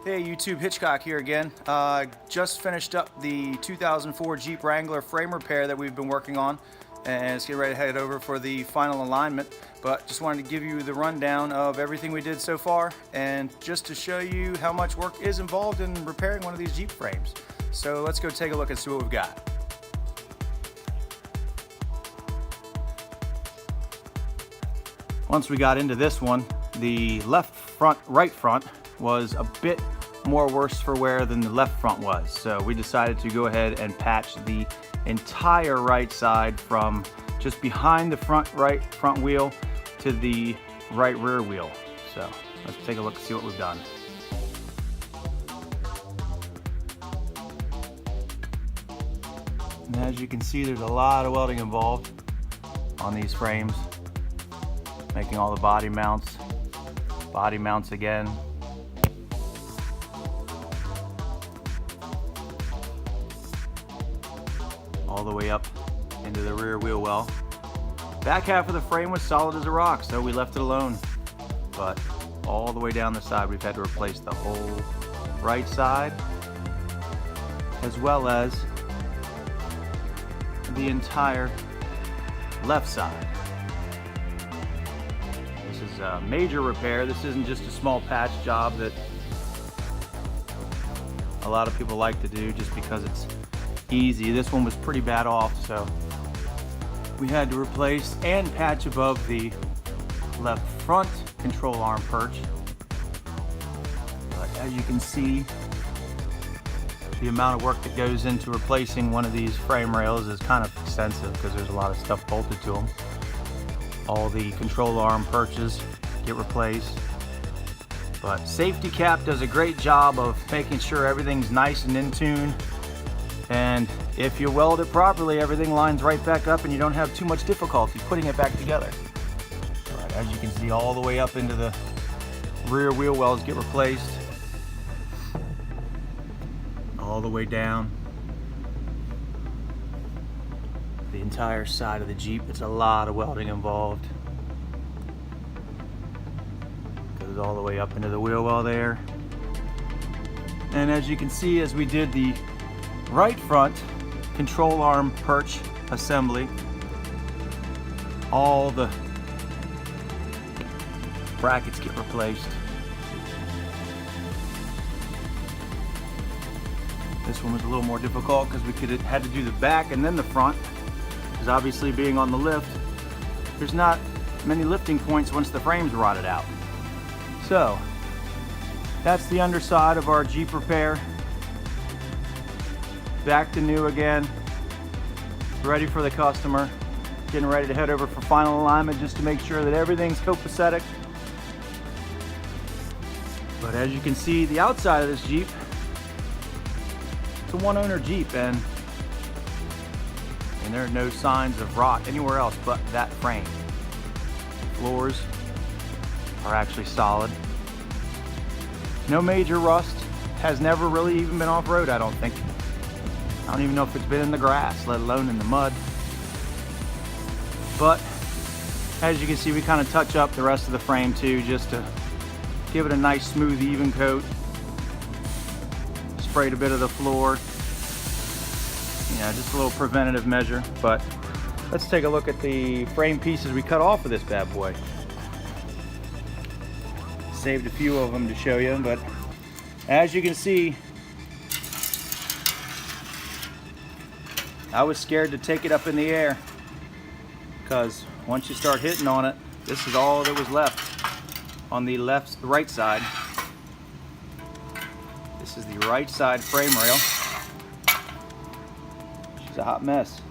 Hey YouTube, Hitchcock here again. Just finished up the 2004 Jeep Wrangler frame repair that we've been working on, and it's getting ready to head over for the final alignment. But just wanted to give you the rundown of everything we did so far, and just to show you how much work is involved in repairing one of these Jeep frames. So let's go take a look and see what we've got. Once we got into this one, the right front was a bit more worse for wear than the left front was. So we decided to go ahead and patch the entire right side from just behind the front wheel to the right rear wheel. So let's take a look and see what we've done. And as you can see, there's a lot of welding involved on these frames, making all the body mounts again. All the way up into the rear wheel well. Back half of the frame was solid as a rock, so we left it alone. But all the way down the side, we've had to replace the whole right side, as well as the entire left side. This is a major repair. This isn't just a small patch job that a lot of people like to do just because it's easy. This one was pretty bad off, so we had to replace and patch above the left front control arm perch. But as you can see, the amount of work that goes into replacing one of these frame rails is kind of extensive because there's a lot of stuff bolted to them. All the control arm perches get replaced. But Safety Cap does a great job of making sure everything's nice and in tune. And if you weld it properly, everything lines right back up and you don't have too much difficulty putting it back together. All right, as you can see, all the way up into the rear wheel wells get replaced. All the way down the entire side of the Jeep. It's a lot of welding involved. Goes all the way up into the wheel well there. And as you can see, as we did the right front control arm perch assembly, all the brackets get replaced. This one was a little more difficult because we had to do the back and then the front, because obviously being on the lift, there's not many lifting points once the frame's rotted out. So that's the underside of our Jeep repair. Back to new again, ready for the customer, getting ready to head over for final alignment just to make sure that everything's copacetic. But as you can see, the outside of this Jeep, it's a one-owner Jeep, and there are no signs of rot anywhere else but that frame. Floors are actually solid. No major rust, has never really even been off-road, I don't think. I don't even know if it's been in the grass, let alone in the mud. But as you can see, we kind of touch up the rest of the frame too, just to give it a nice smooth even coat. Sprayed a bit of the floor. Yeah, just a little preventative measure. But let's take a look at the frame pieces we cut off of this bad boy. Saved a few of them to show you, but as you can see, I was scared to take it up in the air because once you start hitting on it, this is all that was left on the right side. This is the right side frame rail. She's a hot mess.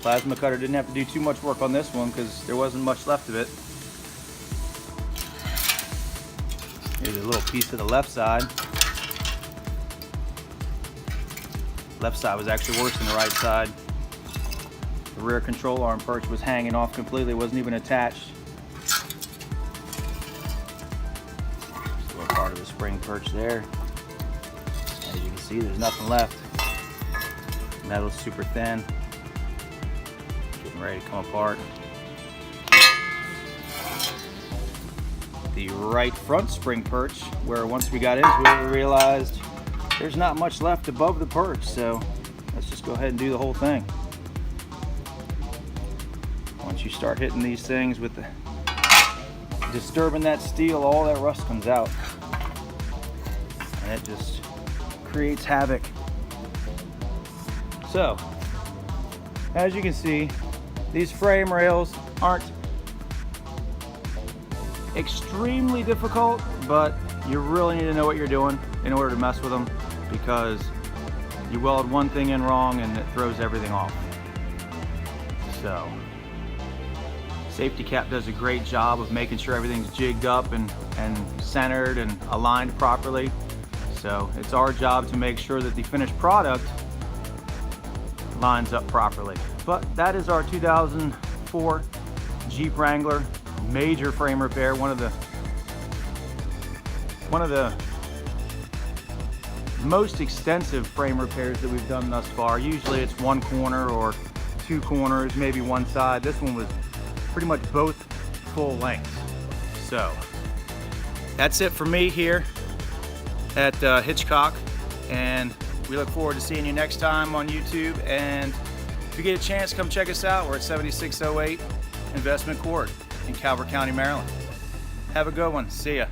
Plasma cutter didn't have to do too much work on this one because there wasn't much left of it. Here's a little piece of the left side. Left side was actually worse than the right side. The rear control arm perch was hanging off completely, wasn't even attached. Just a little part of the spring perch there. As you can see, there's nothing left. Metal's super thin. Getting ready to come apart. the right front spring perch, where once we got into it, we realized there's not much left above the perch, so let's just go ahead and do the whole thing. Once you start hitting these things with the disturbing that steel, all that rust comes out, and it just creates havoc. So, as you can see, these frame rails aren't extremely difficult, but you really need to know what you're doing in order to mess with them, because you weld one thing in wrong and it throws everything off. So, Safety Cap does a great job of making sure everything's jigged up and centered and aligned properly. So it's our job to make sure that the finished product lines up properly. But that is our 2004 Jeep Wrangler major frame repair. One of the most extensive frame repairs that we've done thus far. Usually it's one corner or two corners, maybe one side. This one was pretty much both full lengths. So that's it for me here at Hitchcock, and we look forward to seeing you next time on YouTube. And if you get a chance, come check us out. We're at 7608 Investment Court in Calvert County, Maryland. Have a good one. See ya.